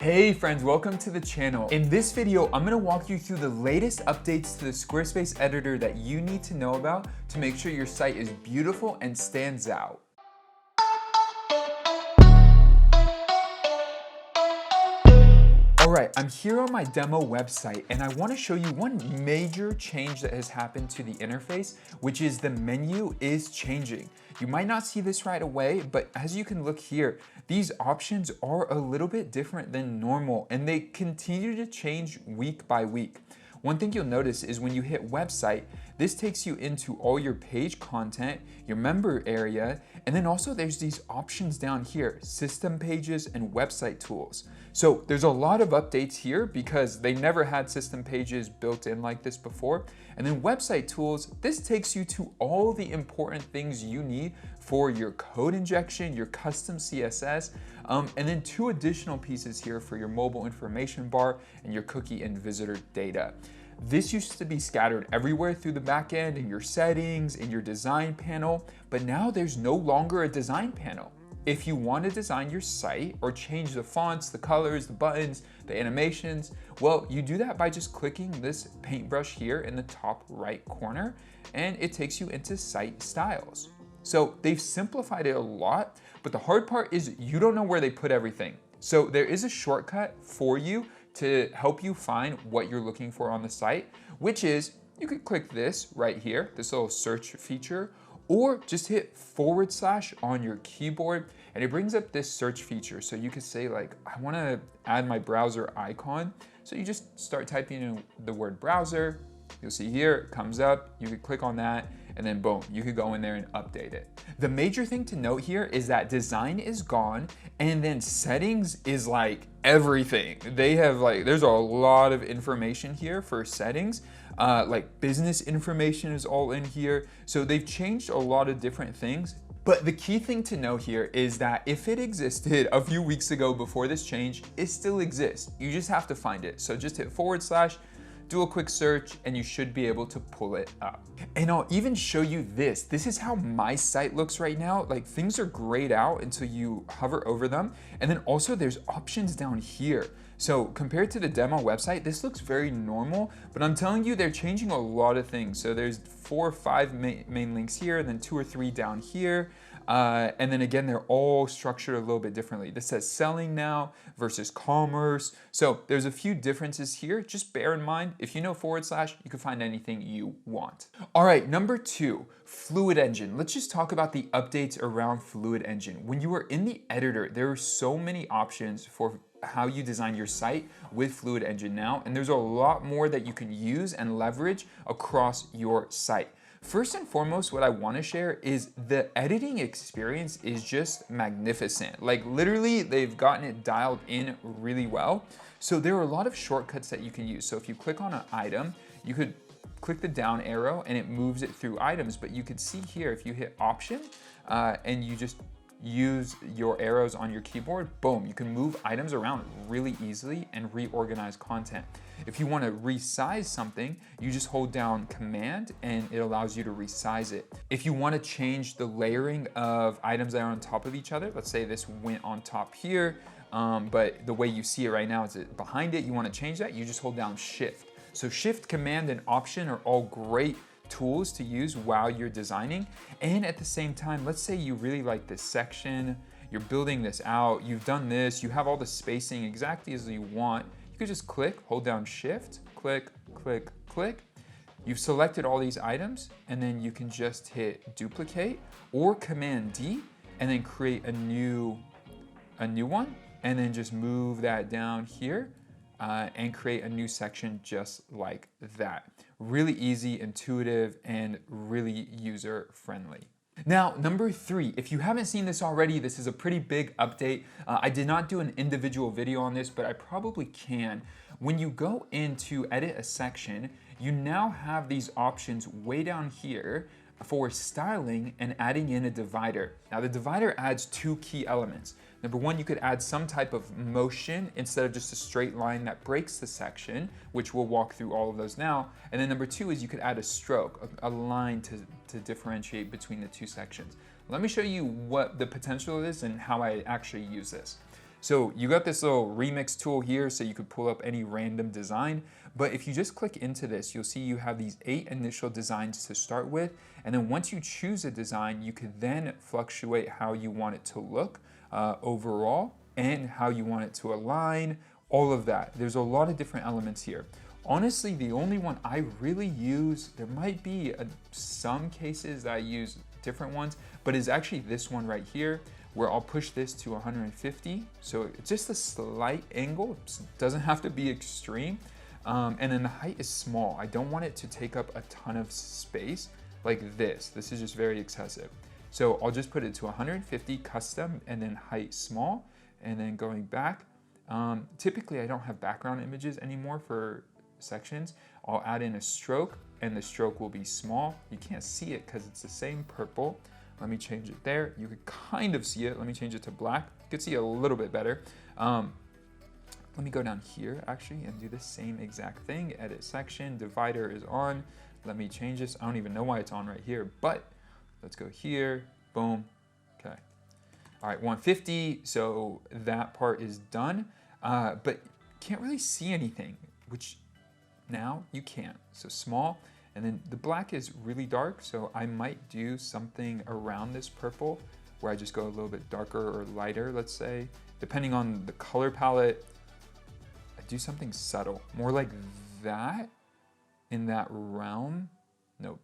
Hey friends, welcome to the channel. In this video, I'm gonna walk you through the latest updates to the Squarespace editor that you need to know about to make sure your site is beautiful and stands out. Alright, I'm here on my demo website and I want to show you one major change that has happened to the interface, which is the menu is changing. You might not see this right away, but as you can look here, these options are a little bit different than normal and they continue to change week by week. One thing you'll notice is when you hit website, this takes you into all your page content, your member area, and then also there's these options down here, system pages and website tools. So there's a lot of updates here because they never had system pages built in like this before. And then website tools, this takes you to all the important things you need for your code injection, your custom CSS, and then two additional pieces here for your mobile information bar and your cookie and visitor data. This used to be scattered everywhere through the backend in your settings, in your design panel, but now there's no longer a design panel. If you want to design your site or change the fonts, the colors, the buttons, the animations, well, you do that by just clicking this paintbrush here in the top right corner, and it takes you into site styles. So they've simplified it a lot, but the hard part is you don't know where they put everything. So there is a shortcut for you to help you find what you're looking for on the site, which is you could click this right here, this little search feature, or just hit / on your keyboard and it brings up this search feature. So you could say like, I want to add my browser icon. So you just start typing in the word browser. You'll see here, it comes up, you could click on that, and then boom, you could go in there and update it. The major thing to note here is that design is gone, and then settings is like everything. They have like, there's a lot of information here for settings, like business information is all in here. So they've changed a lot of different things. But the key thing to know here is that if it existed a few weeks ago before this change, it still exists. You just have to find it. So just hit / do a quick search and you should be able to pull it up. And I'll even show you this. This is how my site looks right now. Like things are grayed out until you hover over them. And then also there's options down here. So compared to the demo website, this looks very normal, but I'm telling you, they're changing a lot of things. So there's 4 or 5 main links here, and then 2 or 3 down here. And then again, they're all structured a little bit differently. This says selling now versus commerce. So there's a few differences here. Just bear in mind, if you know / you can find anything you want. All right, number 2, Fluid Engine. Let's just talk about the updates around Fluid Engine. When you are in the editor, there are so many options for how you design your site with Fluid Engine now, and there's a lot more that you can use and leverage across your site. First and foremost, what I want to share is the editing experience is just magnificent. Like literally, they've gotten it dialed in really well. So there are a lot of shortcuts that you can use. So if you click on an item, you could click the down arrow and it moves it through items, but you could see here, if you hit Option and you just use your arrows on your keyboard, boom, you can move items around really easily and reorganize content. If you want to resize something, you just hold down Command and it allows you to resize it. If you want to change the layering of items that are on top of each other, let's say this went on top here, but the way you see it right now is behind it, you want to change that, you just hold down Shift. So Shift, Command, and Option are all great tools to use while you're designing. And at the same time, let's say you really like this section, you're building this out, you've done this, you have all the spacing exactly as you want. You could just click, hold down Shift, click, click, click. You've selected all these items and then you can just hit duplicate or Command D and then create a new one and then just move that down here and create a new section just like that. Really easy, intuitive, and really user-friendly. Now, number 3, if you haven't seen this already, this is a pretty big update. I did not do an individual video on this, but I probably can. When you go in to edit a section, you now have these options way down here for styling and adding in a divider. Now the divider adds 2 key elements. Number 1, you could add some type of motion instead of just a straight line that breaks the section, which we'll walk through all of those now. And then number 2 is you could add a stroke, a line to differentiate between the 2 sections. Let me show you what the potential is and how I actually use this. So you got this little remix tool here so you could pull up any random design. But if you just click into this, you'll see you have these 8 initial designs to start with. And then once you choose a design, you could then fluctuate how you want it to look overall and how you want it to align, all of that. There's a lot of different elements here. Honestly, the only one I really use, there might be some cases that I use different ones, but is actually this one right here, where I'll push this to 150. So it's just a slight angle, it doesn't have to be extreme. And then the height is small. I don't want it to take up a ton of space like this. This is just very excessive. So I'll just put it to 150 custom and then height small. And then going back, typically I don't have background images anymore for sections. I'll add in a stroke and the stroke will be small. You can't see it because it's the same purple. Let me change it there. You could kind of see it. Let me change it to black. You could see it a little bit better. Let me go down here actually and do the same exact thing. Edit section, divider is on. Let me change this. I don't even know why it's on right here, but let's go here, boom, okay. All right, 150, so that part is done, but can't really see anything, which now you can. So small, and then the black is really dark, so I might do something around this purple where I just go a little bit darker or lighter, let's say. Depending on the color palette, I do something subtle, more like that in that realm. Nope,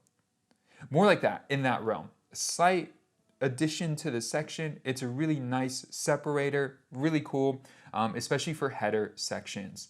more like that in that realm. A slight addition to the section. It's a really nice separator, really cool, especially for header sections.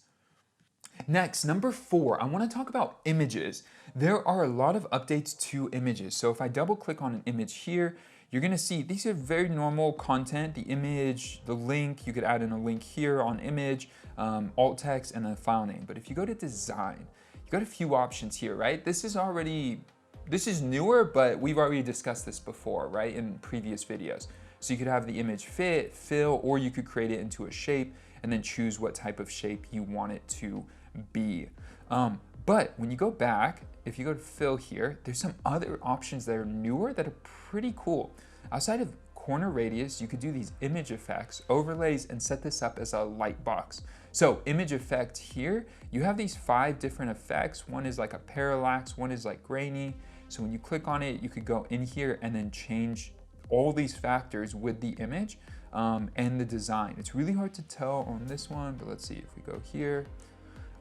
Next, number 4, I want to talk about images. There are a lot of updates to images. So if I double click on an image here, you're going to see these are very normal content, the image, the link, you could add in a link here on image, alt text, and a file name. But if you go to design, you got a few options here, right? This is newer, but we've already discussed this before, right, in previous videos. So you could have the image fit, fill, or you could create it into a shape and then choose what type of shape you want it to be. But when you go back, if you go to fill here, there's some other options that are newer that are pretty cool. Outside of corner radius, you could do these image effects, overlays, and set this up as a light box. So image effect here, you have these 5 different effects. One is like a parallax, one is like grainy. So when you click on it, you could go in here and then change all these factors with the image and the design. It's really hard to tell on this one, but let's see if we go here.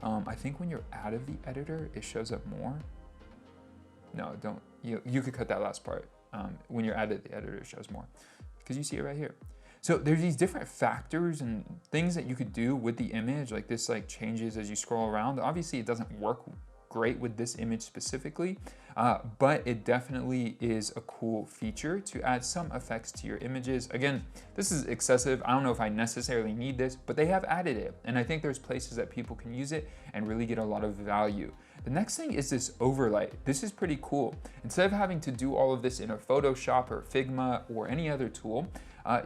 I think when you're out of the editor, it shows up more. No, don't, you could cut that last part. When you're out of the editor, it shows more because you see it right here. So there's these different factors and things that you could do with the image, like this like changes as you scroll around. Obviously it doesn't work great with this image specifically, but it definitely is a cool feature to add some effects to your images. Again, this is excessive. I don't know if I necessarily need this, but they have added it. And I think there's places that people can use it and really get a lot of value. The next thing is this overlay. This is pretty cool. Instead of having to do all of this in a Photoshop or Figma or any other tool,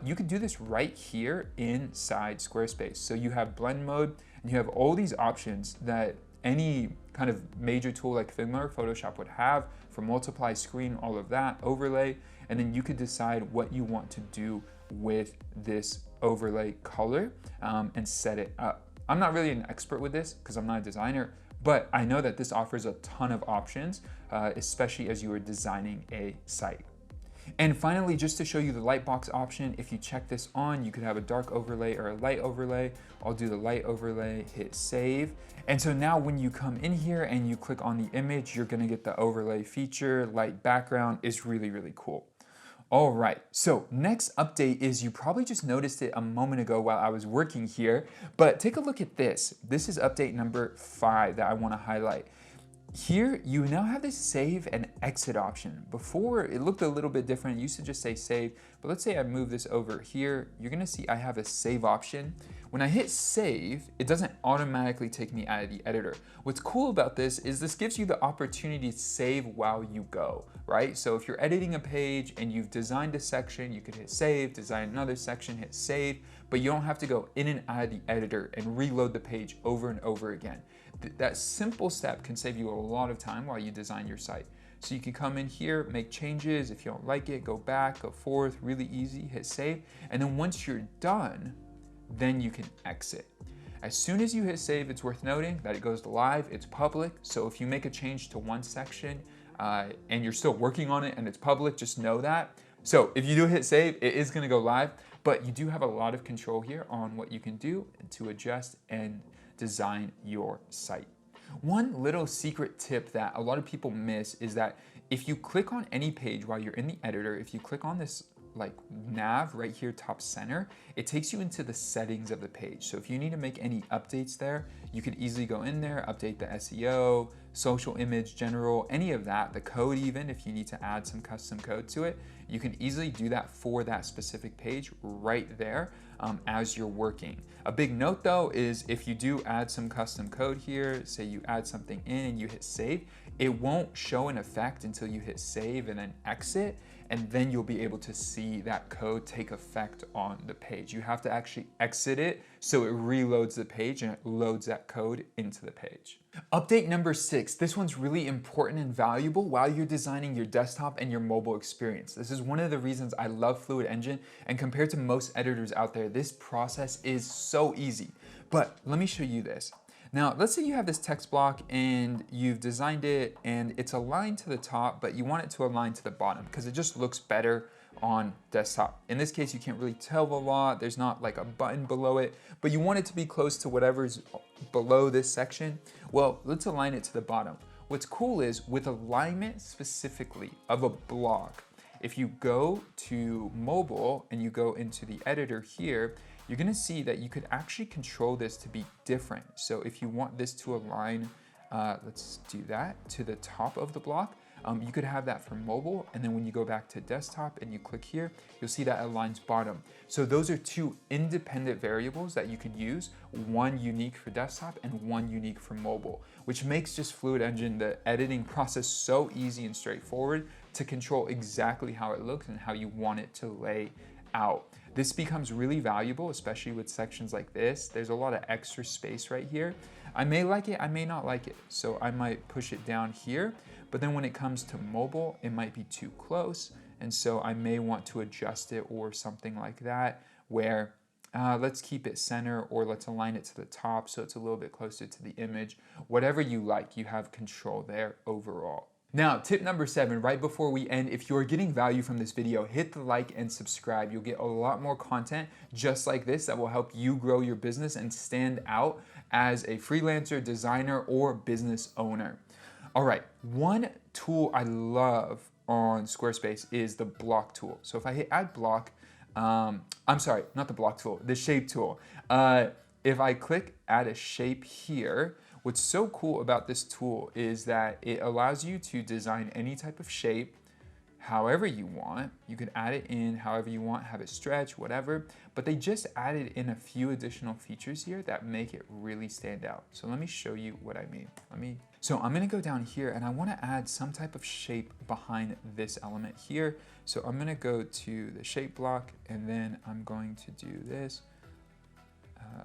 you could do this right here inside Squarespace. So you have blend mode and you have all these options that any kind of major tool like Figma or Photoshop would have for multiply screen, all of that, overlay, and then you could decide what you want to do with this overlay color and set it up. I'm not really an expert with this because I'm not a designer, but I know that this offers a ton of options, especially as you are designing a site. And finally, just to show you the lightbox option, if you check this on, you could have a dark overlay or a light overlay. I'll do the light overlay, hit save. And so now when you come in here and you click on the image, you're gonna get the overlay feature, light background is really, really cool. All right, so next update is, you probably just noticed it a moment ago while I was working here, but take a look at this. This is update number 5 that I wanna highlight. Here, you now have this save and exit option. Before, it looked a little bit different. It used to just say save, but let's say I move this over here. You're gonna see I have a save option. When I hit save, it doesn't automatically take me out of the editor. What's cool about this is this gives you the opportunity to save while you go, right? So if you're editing a page and you've designed a section, you could hit save, design another section, hit save, but you don't have to go in and out of the editor and reload the page over and over again. That simple step can save you a lot of time while you design your site. So you can come in here, make changes. If you don't like it, go back, go forth, really easy, hit save. And then once you're done, then you can exit. As soon as you hit save, it's worth noting that it goes live, it's public. So if you make a change to one section and you're still working on it and it's public, just know that. So if you do hit save, it is gonna go live, but you do have a lot of control here on what you can do to adjust and design your site. One little secret tip that a lot of people miss is that if you click on any page while you're in the editor, if you click on this like nav right here top center, it takes you into the settings of the page. So if you need to make any updates there, you could easily go in there, update the SEO, social image, general, any of that, the code even, if you need to add some custom code to it, you can easily do that for that specific page right there as you're working. A big note though is if you do add some custom code here, say you add something in and you hit save, it won't show an effect until you hit save and then exit, and then you'll be able to see that code take effect on the page. You have to actually exit it so it reloads the page and it loads that code into the page. Update number 6. This one's really important and valuable while you're designing your desktop and your mobile experience. This is one of the reasons I love Fluid Engine, and compared to most editors out there, this process is so easy. But let me show you this. Now, let's say you have this text block and you've designed it and it's aligned to the top, but you want it to align to the bottom because it just looks better on desktop. In this case, you can't really tell a lot. There's not like a button below it, but you want it to be close to whatever's below this section. Well, let's align it to the bottom. What's cool is with alignment specifically of a block, if you go to mobile and you go into the editor here, you're gonna see that you could actually control this to be different. So if you want this to align, let's do that, to the top of the block, you could have that for mobile, and then when you go back to desktop and you click here, you'll see that aligns bottom. So those are two independent variables that you could use, one unique for desktop and one unique for mobile, which makes just Fluid Engine, the editing process, so easy and straightforward to control exactly how it looks and how you want it to lay out. This becomes really valuable, especially with sections like this. There's a lot of extra space right here. I may like it, I may not like it. So I might push it down here, but then when it comes to mobile, it might be too close. And so I may want to adjust it or something like that, where let's keep it center, or let's align it to the top so it's a little bit closer to the image. Whatever you like, you have control there overall. Now, tip number 7, right before we end, if you're getting value from this video, hit the like and subscribe. You'll get a lot more content just like this that will help you grow your business and stand out as a freelancer, designer, or business owner. All right, one tool I love on Squarespace is the block tool. So if I hit add block, I'm sorry, not the block tool, the shape tool. If I click add a shape here, what's so cool about this tool is that it allows you to design any type of shape however you want. You could add it in however you want, have it stretch, whatever, but they just added in a few additional features here that make it really stand out. So let me show you what I mean. So I'm gonna go down here and I wanna add some type of shape behind this element here. So I'm gonna go to the shape block and then I'm going to do this.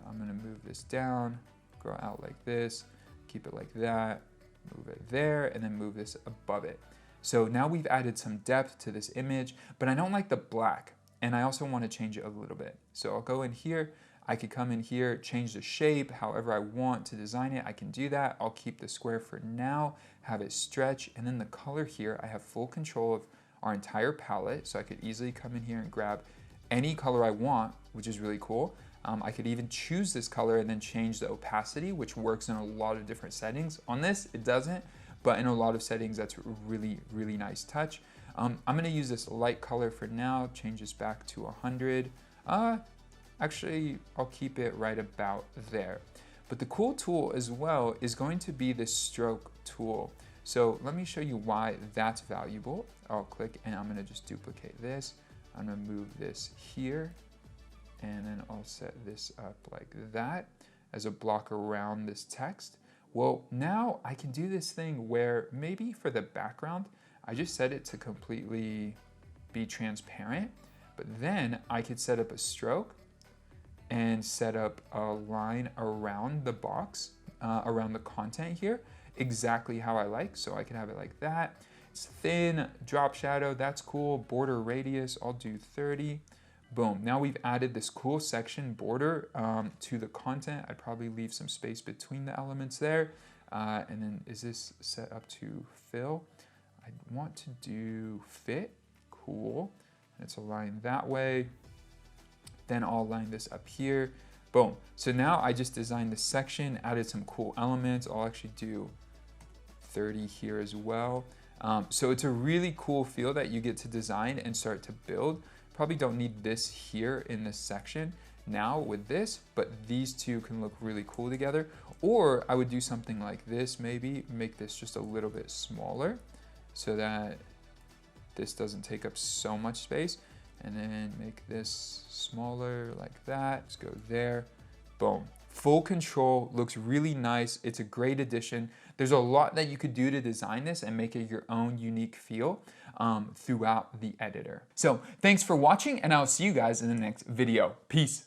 I'm gonna move this down, grow out like this, keep it like that, move it there, and then move this above it. So now we've added some depth to this image, but I don't like the black, and I also want to change it a little bit. So I'll go in here, I could come in here, change the shape, however I want to design it, I can do that. I'll keep the square for now, have it stretch, and then the color here, I have full control of our entire palette, so I could easily come in here and grab any color I want, which is really cool. I could even choose this color and then change the opacity, which works in a lot of different settings. On this, it doesn't, but in a lot of settings, that's a really, really nice touch. I'm gonna use this light color for now, change this back to 100. Actually, I'll keep it right about there. But the cool tool as well is going to be the stroke tool. So let me show you why that's valuable. I'll click and I'm gonna just duplicate this. I'm gonna move this here, and then I'll set this up like that as a block around this text. Well, now I can do this thing where maybe for the background, I just set it to completely be transparent, but then I could set up a stroke and set up a line around the box, around the content here, exactly how I like. So I can have it like that. It's thin, drop shadow, that's cool. Border radius, I'll do 30. Boom. Now we've added this cool section border to the content. I'd probably leave some space between the elements there. And then is this set up to fill? I want to do fit. Cool. And it's aligned that way. Then I'll align this up here. Boom. So now I just designed this section, added some cool elements. I'll actually do 30 here as well. So it's a really cool feel that you get to design and start to build. Probably don't need this here in this section now with this, but these two can look really cool together. Or I would do something like this, maybe make this just a little bit smaller so that this doesn't take up so much space. And then make this smaller like that. Just go there. Boom. Full control, looks really nice. It's a great addition. There's a lot that you could do to design this and make it your own unique feel throughout the editor. So thanks for watching, and I'll see you guys in the next video. Peace.